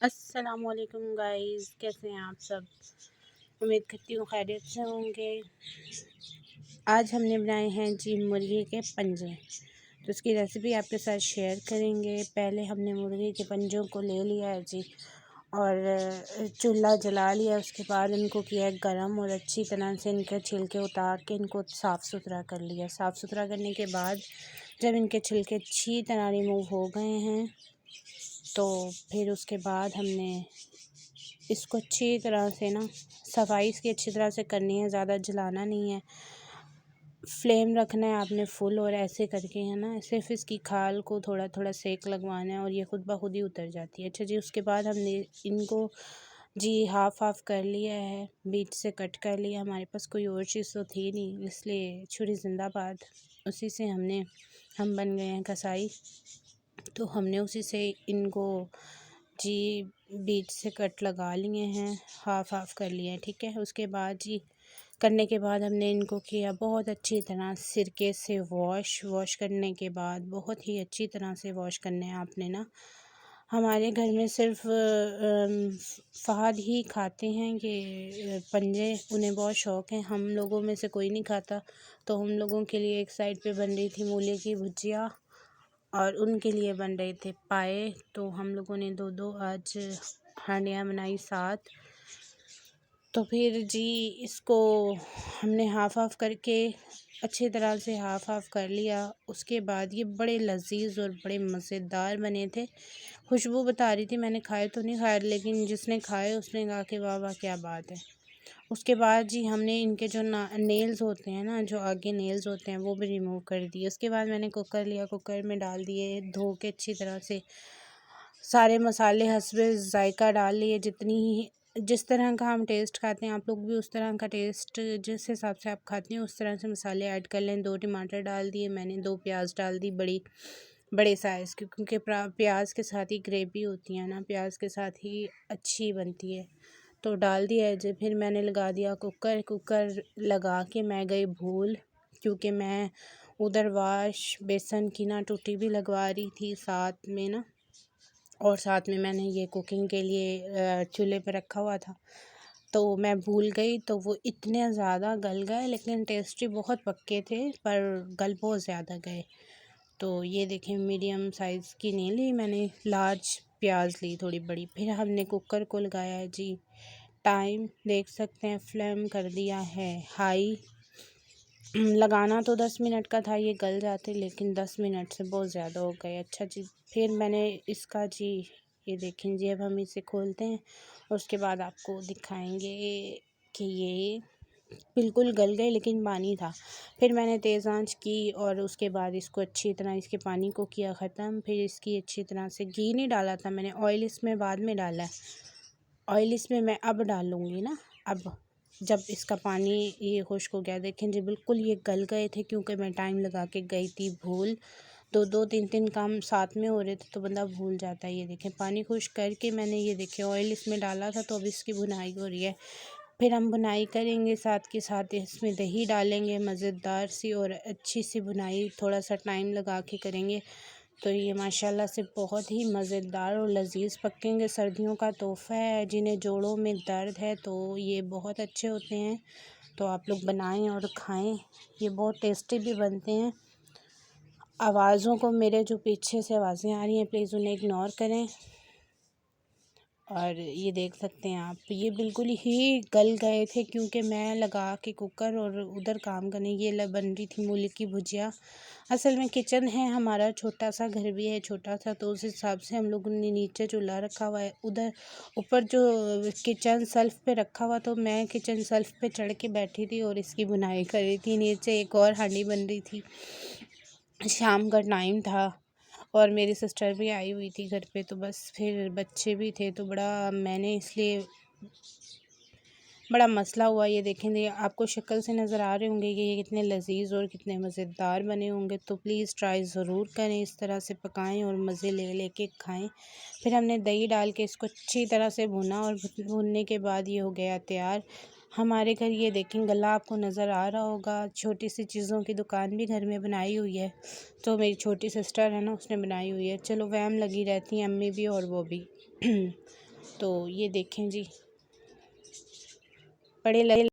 अस्सलामुअलैकुम गाइस, कैसे हैं आप सब। उम्मीद करती हूँ खैरियत से होंगे। आज हमने बनाए हैं जी मुर्गी के पंजे। तो उसकी रेसिपी आपके साथ शेयर करेंगे। पहले हमने मुर्गी के पंजों को ले लिया है जी और चूल्हा जला लिया। उसके बाद इनको किया गरम और अच्छी तरह से इनके छिलके उतार के इनको साफ़ सुथरा कर लिया। साफ़ सुथरा करने के बाद जब इनके छिलके अच्छी तरह रिमूव हो गए हैं तो फिर उसके बाद हमने इसको अच्छी तरह से ना सफाई इसकी अच्छी तरह से करनी है। ज़्यादा जलाना नहीं है, फ्लेम रखना है आपने फुल और ऐसे करके है ना, सिर्फ इसकी खाल को थोड़ा थोड़ा सेक लगवाना है और ये खुद ब खुद ही उतर जाती है। अच्छा जी, उसके बाद हमने इनको जी हाफ़ कर लिया है, बीच से कट कर लिया। हमारे पास कोई और चीज़ तो थी नहीं, इसलिए छुरी जिंदाबाद, उसी से हम बन गए हैं कसाई। तो हमने उसी से इनको जी बीच से कट लगा लिए हैं, हाफ़ कर लिए हैं, ठीक है। उसके बाद जी करने के बाद हमने इनको किया बहुत अच्छी तरह सिरके से वॉश करने के बाद बहुत ही अच्छी तरह से वॉश करने हैं आपने ना। हमारे घर में सिर्फ फ़हद ही खाते हैं ये पंजे, उन्हें बहुत शौक़ है। हम लोगों में से कोई नहीं खाता, तो हम लोगों के लिए एक साइड पे बन रही थी मूली की भुजिया और उनके लिए बन रहे थे पाए। तो हम लोगों ने दो आज हांडियाँ बनाई साथ। तो फिर जी इसको हमने हाफ़ करके अच्छी तरह से हाफ़ कर लिया। उसके बाद ये बड़े लजीज और बड़े मज़ेदार बने थे। खुशबू बता रही थी, मैंने खाए तो नहीं खाए, लेकिन जिसने खाए उसने कहा कि वाह वाह क्या बात है। उसके बाद जी हमने इनके जो नेल्स होते हैं ना, जो आगे नेल्स होते हैं, वो भी रिमूव कर दिए। उसके बाद मैंने कुकर लिया, कुकर में डाल दिए धो के अच्छी तरह से सारे मसाले हस्बे ज़ायका डाल लिए। जिस तरह का हम टेस्ट खाते हैं आप लोग भी उस तरह का टेस्ट, जिस हिसाब से आप खाते हैं उस तरह से मसाले ऐड कर लें। 2 टमाटर डाल दिए मैंने, 2 प्याज डाल दी बड़े साइज़ की, क्योंकि प्याज के साथ ही ग्रेवी होती है ना, प्याज के साथ ही अच्छी बनती है। तो डाल दिया है जी। फिर मैंने लगा दिया कुकर लगा के मैं गई भूल, क्योंकि मैं उधर बेसन की ना टूटी भी लगवा रही थी साथ में ना, और साथ में मैंने ये कुकिंग के लिए चूल्हे पर रखा हुआ था। तो मैं भूल गई, तो वो इतने ज़्यादा गल गए, लेकिन टेस्टी बहुत पक्के थे पर गल बहुत ज़्यादा गए। तो ये देखें, मीडियम साइज़ की नहीं ली मैंने, लार्ज प्याज ली थोड़ी बड़ी। फिर हमने कुकर को लगाया है जी, टाइम देख सकते हैं, फ्लेम कर दिया है हाई। लगाना तो 10 मिनट का था, ये गल जाते, लेकिन 10 मिनट से बहुत ज़्यादा हो गए। अच्छा जी, फिर मैंने इसका जी ये देखें जी, अब हम इसे खोलते हैं और उसके बाद आपको दिखाएंगे कि ये बिल्कुल गल गए, लेकिन पानी था। फिर मैंने तेज़ आंच की और उसके बाद इसको अच्छी तरह इसके पानी को किया ख़त्म। फिर इसकी अच्छी तरह से घी नहीं डाला था मैंने, ऑयल इसमें बाद में डाला है। ऑयल इसमें मैं अब डालूँगी ना, अब जब इसका पानी ये खुश्क हो गया। देखें जी बिल्कुल ये गल गए थे, क्योंकि मैं टाइम लगा के गई थी भूल। दो तीन काम साथ में हो रहे थे तो बंदा भूल जाता है। ये देखें पानी खुश्क करके मैंने ये देखें ऑयल इसमें डाला था, तो अब इसकी भुनाई हो रही है। फिर हम भुनाई करेंगे, साथ के साथ इसमें दही डालेंगे मज़ेदार सी, और अच्छी सी भुनाई थोड़ा सा टाइम लगा के करेंगे। तो ये माशाल्लाह से बहुत ही मज़ेदार और लजीज पकेंगे। सर्दियों का तोहफ़ा है, जिन्हें जोड़ों में दर्द है तो ये बहुत अच्छे होते हैं। तो आप लोग बनाएं और खाएं, ये बहुत टेस्टी भी बनते हैं। आवाज़ों को, मेरे जो पीछे से आवाज़ें आ रही हैं, प्लीज़ उन्हें इग्नोर करें। और ये देख सकते हैं आप, ये बिल्कुल ही गल गए थे, क्योंकि मैं लगा के कुकर और उधर काम करने ये बन रही थी मूली की भुजिया। असल में किचन है हमारा, छोटा सा घर भी है छोटा सा, तो उस हिसाब से हम लोगों ने नीचे चूल्हा रखा हुआ है, उधर ऊपर जो किचन सेल्फ पे रखा हुआ, तो मैं किचन सेल्फ पे चढ़ के बैठी थी और इसकी बुनाई कर रही थी। नीचे एक और हांडी बन रही थी, शाम का टाइम था और मेरी सिस्टर भी आई हुई थी घर पे, तो बस फिर बच्चे भी थे, तो मैंने इसलिए बड़ा मसला हुआ। ये देखेंगे, आपको शक्ल से नज़र आ रहे होंगे कि ये कितने लजीज और कितने मज़ेदार बने होंगे। तो प्लीज़ ट्राई ज़रूर करें, इस तरह से पकाएं और मज़े लेके खाएं। फिर हमने दही डाल के इसको अच्छी तरह से भुना और भुनने के बाद ये हो गया तैयार। हमारे घर ये देखें, गला आपको नज़र आ रहा होगा, छोटी सी चीज़ों की दुकान भी घर में बनाई हुई है। तो मेरी छोटी सिस्टर है ना, उसने बनाई हुई है। चलो वहम लगी रहती हैं, अम्मी भी और वो भी तो ये देखें जी, बड़े लगे